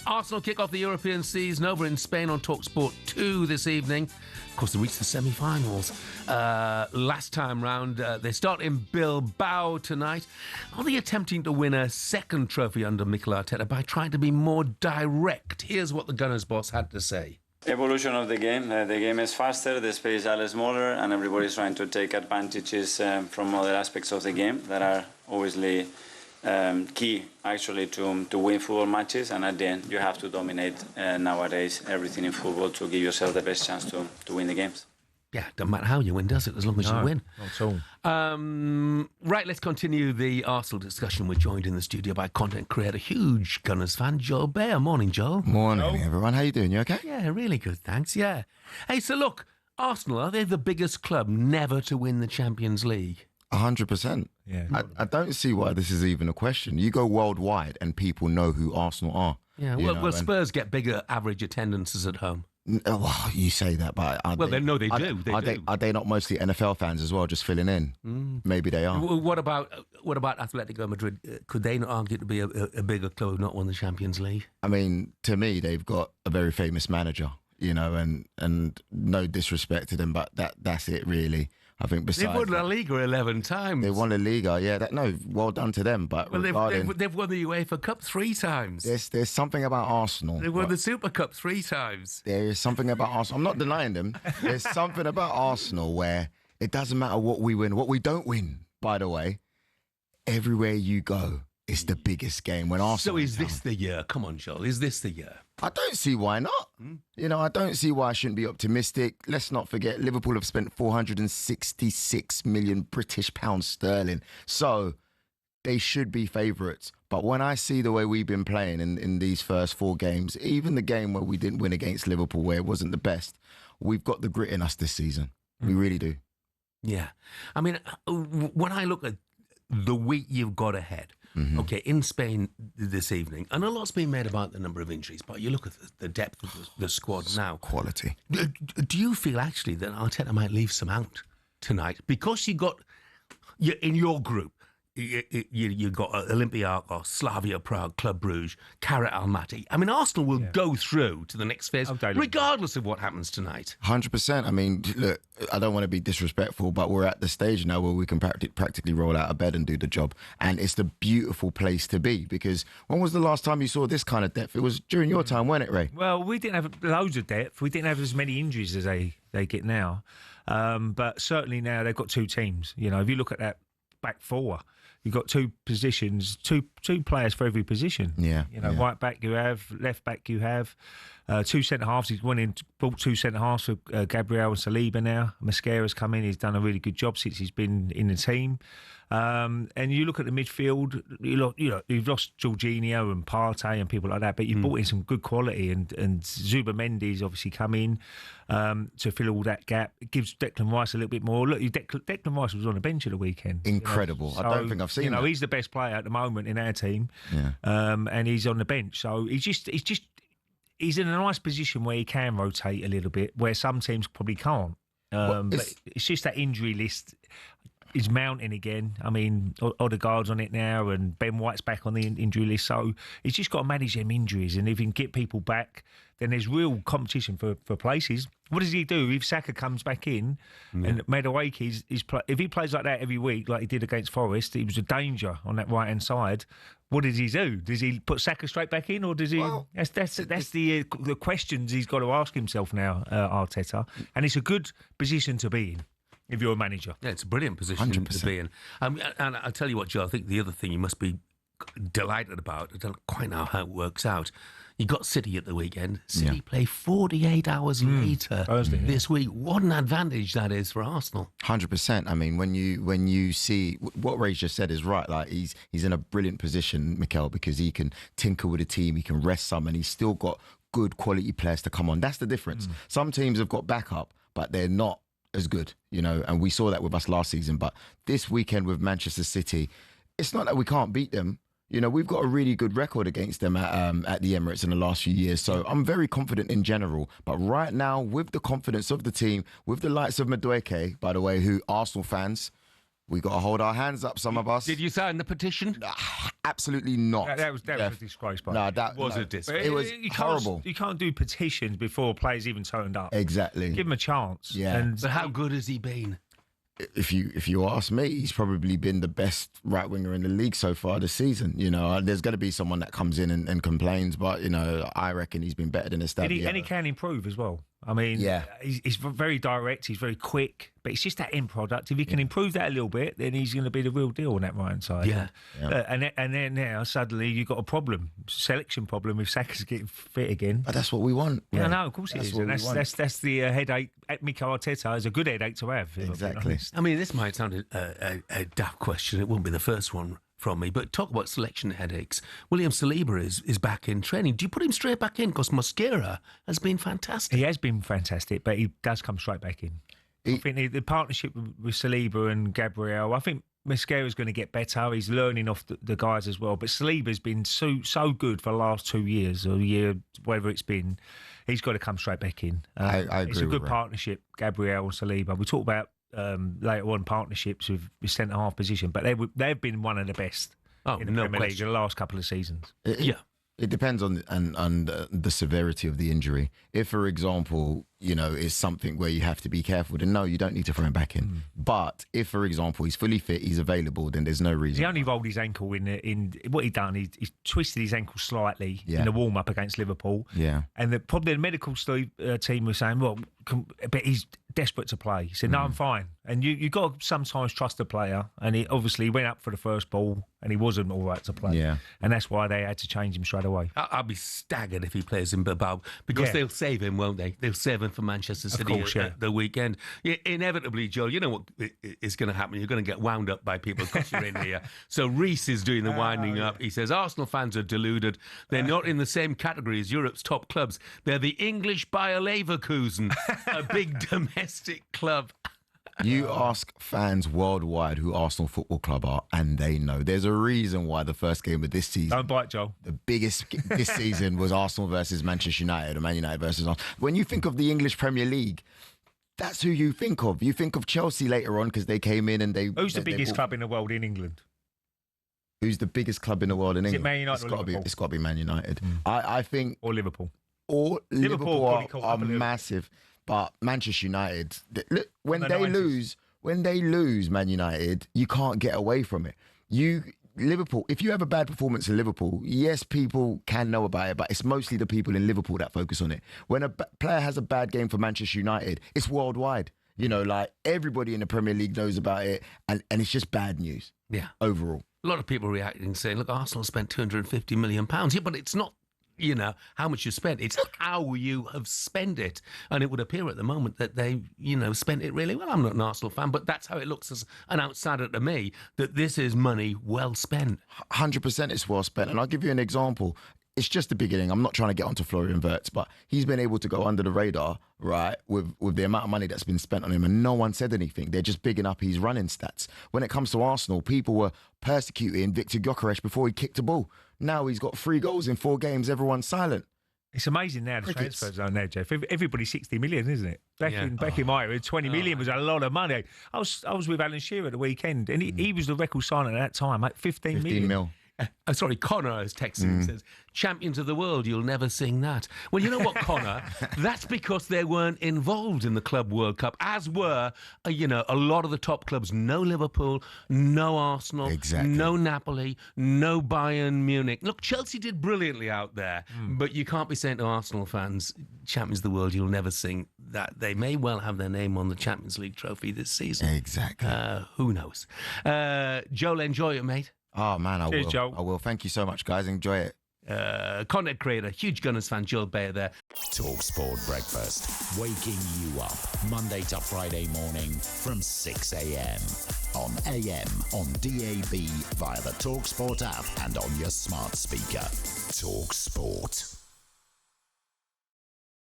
Arsenal kick off the European season over in Spain on talkSPORT 2 this evening. Of course, they reached the semi-finals last time round. They start in Bilbao tonight. Are they attempting to win a second trophy under Mikel Arteta by trying to be more direct? Here's what the Gunners boss had to say. Evolution of the game. The game is faster, the space is a little smaller, and everybody's trying to take advantages from other aspects of the game that are obviously key actually to win football matches. And at the end, you have to dominate nowadays everything in football to give yourself the best chance to win the games. Yeah, doesn't matter how you win, does it? As long as you win. Not at all. Right, let's continue the Arsenal discussion. We're joined in the studio by content creator, huge Gunners fan, Joel Beya. Morning, Joel. Morning, everyone. How you doing? You okay? Yeah, really good, thanks, yeah. Hey, so look, Arsenal, are they the biggest club never to win the Champions League? 100%. Yeah. I don't see why this is even a question. You go worldwide and people know who Arsenal are. Yeah, well, Spurs get bigger average attendances at home. Well, you say that, but they do. Are they not mostly NFL fans as well, just filling in? Maybe they are. What about Atletico Madrid? Could they not argue to be a bigger club who not won the Champions League? I mean, to me, they've got a very famous manager, you know, and no disrespect to them, but that's it really. I think besides they've won La Liga 11 times. They won La Liga, yeah. Well done to them. But they've won the UEFA Cup 3 times. There's something about Arsenal. They won the Super Cup 3 times. There is something about Arsenal. I'm not denying them. There's something about Arsenal where it doesn't matter what we win, what we don't win. By the way, everywhere you go, it's the biggest game. When Arsenal. So is this the year? Come on, Joel. Is this the year? I don't see why not. You know, I don't see why I shouldn't be optimistic. Let's not forget, Liverpool have spent 466 million British pounds sterling. So they should be favourites. But when I see the way we've been playing in these first 4 games, even the game where we didn't win against Liverpool, where it wasn't the best, we've got the grit in us this season. We really do. Yeah. I mean, when I look at the week you've got ahead, okay, in Spain this evening, and a lot's been made about the number of injuries, but you look at the depth of the squad now. Quality. Do you feel actually that Arteta might leave some out tonight? Because you're in your group, you got Olympiacos, Slavia Prague, Club Brugge, Karat Almaty. I mean, Arsenal will go through to the next phase, regardless of what happens tonight. 100%. I mean, look, I don't want to be disrespectful, but we're at the stage now where we can practically roll out of bed and do the job. And it's the beautiful place to be, because when was the last time you saw this kind of depth? It was during your time, wasn't it, Ray? Well, we didn't have loads of depth. We didn't have as many injuries as they get now. But certainly now they've got 2 teams. You know, if you look at that back 4, you've got 2 positions, two players for every position. Yeah. You know, right back you have, left back you have, 2 centre-halves. He's brought 2 centre-halves for Gabriel and Saliba now. Mascara's come in. He's done a really good job since he's been in the team. And you look at the midfield, you've lost Jorginho and Partey and people like that, but you've brought in some good quality, and Zubimendi's obviously come in to fill all that gap. It gives Declan Rice a little bit more. Look, Declan Rice was on the bench at the weekend. Incredible. You know? I don't think I've seen that. He's the best player at the moment in our team, and he's on the bench. So he's in a nice position where he can rotate a little bit, where some teams probably can't. But it's just that injury list is mounting again. I mean, Odegaard's on it now, and Ben White's back on the injury list. So he's just got to manage them injuries, and if he can get people back, then there's real competition for places. What does he do if Saka comes back in and Madueke if he plays like that every week, like he did against Forest, he was a danger on that right hand side. What does he do? Does he put Saka straight back in, or does he? Well, that's the questions he's got to ask himself now, Arteta, and it's a good position to be in if you're a manager. Yeah, it's a brilliant position 100%. to be in. And I'll tell you what, Joe, I think the other thing you must be delighted about, I don't quite know how it works out. You got City at the weekend. City play 48 hours later this week. What an advantage that is for Arsenal. 100%. I mean, when you see what Ray just said is right. Like he's in a brilliant position, Mikel, because he can tinker with a team, he can rest some, and he's still got good quality players to come on. That's the difference. Some teams have got backup, but they're not as good, you know, and we saw that with us last season. But this weekend with Manchester City, it's not that we can't beat them. You know, we've got a really good record against them at the Emirates in the last few years. So I'm very confident in general. But right now, with the confidence of the team, with the likes of Madueke, by the way, who Arsenal fans, We got to hold our hands up, some of us. Did you sign the petition? Absolutely not. That was a disgrace. No, that was a disgrace. It was horrible. You can't do petitions before players even turned up. Exactly. Give him a chance. Yeah. But how good has he been? If you ask me, he's probably been the best right winger in the league so far this season. You know, there's going to be someone that comes in and complains, but you know, I reckon he's been better than Estadio. And he can improve as well. I mean, he's very direct. He's very quick, but it's just that end product. If he can improve that a little bit, then he's going to be the real deal on that right hand side. Yeah. And then now suddenly you've got a problem, selection problem if Saka's getting fit again. But that's what we want. Yeah, no, of course it is. And that's the headache. Mikel Arteta is a good headache to have. Exactly. I mean, this might sound a daft question. It won't be the first one from me, but talk about selection headaches. William Saliba is back in training. Do you put him straight back in? Because Mosquera has been fantastic. He has been fantastic, but he does come straight back in. I think the partnership with Saliba and Gabriel, I think Mosquera's going to get better. He's learning off the guys as well. But Saliba's been so good for the last 2 years or a year, whatever it's been. He's got to come straight back in. I agree. It's a good partnership, Gabriel and Saliba. We talk about later on partnerships with centre-half position, but they've been one of the best in the Premier League in the last couple of seasons. It depends on the severity of the injury. If, for example, you know, it's something where you have to be careful, then no, you don't need to throw him back in. But if, for example, he's fully fit, he's available, then there's no reason. He only rolled his ankle in what he done. He twisted his ankle slightly in the warm-up against Liverpool. Yeah. And probably the medical team was saying, well, but he's desperate to play. He said, no, I'm fine. And you got to sometimes trust the player. And he obviously went up for the first ball and he wasn't all right to play. Yeah. And that's why they had to change him straight away. I'll be staggered if he plays in Bilbao because they'll save him, won't they? They'll save him for Manchester City at the weekend. Yeah, inevitably, Joel, you know what is going to happen? You're going to get wound up by people because you're in here. So Reece is doing the winding up. He says Arsenal fans are deluded. They're not in the same category as Europe's top clubs. They're the English Bayer Leverkusen, a big domestic club. You ask fans worldwide who Arsenal Football Club are, and they know. There's a reason why the first game of this season... Don't bite, Joel. The biggest this season was Arsenal versus Manchester United, or Man United versus Arsenal. When you think of the English Premier League, that's who you think of. You think of Chelsea later on because they came in and they... Who's the biggest club in the world in England? Who's the biggest club in the world in England? Is it Man United or Liverpool? It's got to be Man United. I think... Or Liverpool. Or Liverpool are massive. But Manchester United, look, when they lose Man United, you can't get away from it. Liverpool, if you have a bad performance in Liverpool, yes, people can know about it, but it's mostly the people in Liverpool that focus on it. When a player has a bad game for Manchester United, it's worldwide. You know, like everybody in the Premier League knows about it, and it's just bad news. Yeah, overall. A lot of people reacting saying, look, Arsenal spent £250 million. Yeah, but it's not, you know, how much you spent. It's how you have spent it. And it would appear at the moment that they, you know, spent it really well. I'm not an Arsenal fan, but that's how it looks as an outsider to me, that this is money well spent. 100% it's well spent. And I'll give you an example. It's just the beginning. I'm not trying to get onto Florian Wirtz, but he's been able to go under the radar, right, with the amount of money that's been spent on him, and no one said anything. They're just bigging up his running stats. When it comes to Arsenal, people were persecuting Victor Gyökeres before he kicked the ball. Now he's got 3 goals in 4 games. Everyone's silent. It's amazing now the transfer zone there, Jeff. Everybody's 60 million, isn't it? Back in my era, 20 million was a lot of money. I was with Alan Shearer at the weekend, and he was the record signer at that time, like 15 million. Sorry, Connor is texting. Says, champions of the world, you'll never sing that. Well, you know what, Connor? That's because they weren't involved in the Club World Cup, as were, you know, a lot of the top clubs. No Liverpool, no Arsenal, no Napoli, no Bayern Munich. Look, Chelsea did brilliantly out there, but you can't be saying to Arsenal fans, champions of the world, you'll never sing that. They may well have their name on the Champions League trophy this season. Exactly. Who knows? Joel, enjoy it, mate. Oh, man, I Cheers, will. Joel. I will. Thank you so much, guys. Enjoy it. Content creator, huge Gunners fan, Joel Beya there. talkSPORT Breakfast, waking you up Monday to Friday morning from 6 a.m. on AM, on DAB, via the talkSPORT app and on your smart speaker. talkSPORT.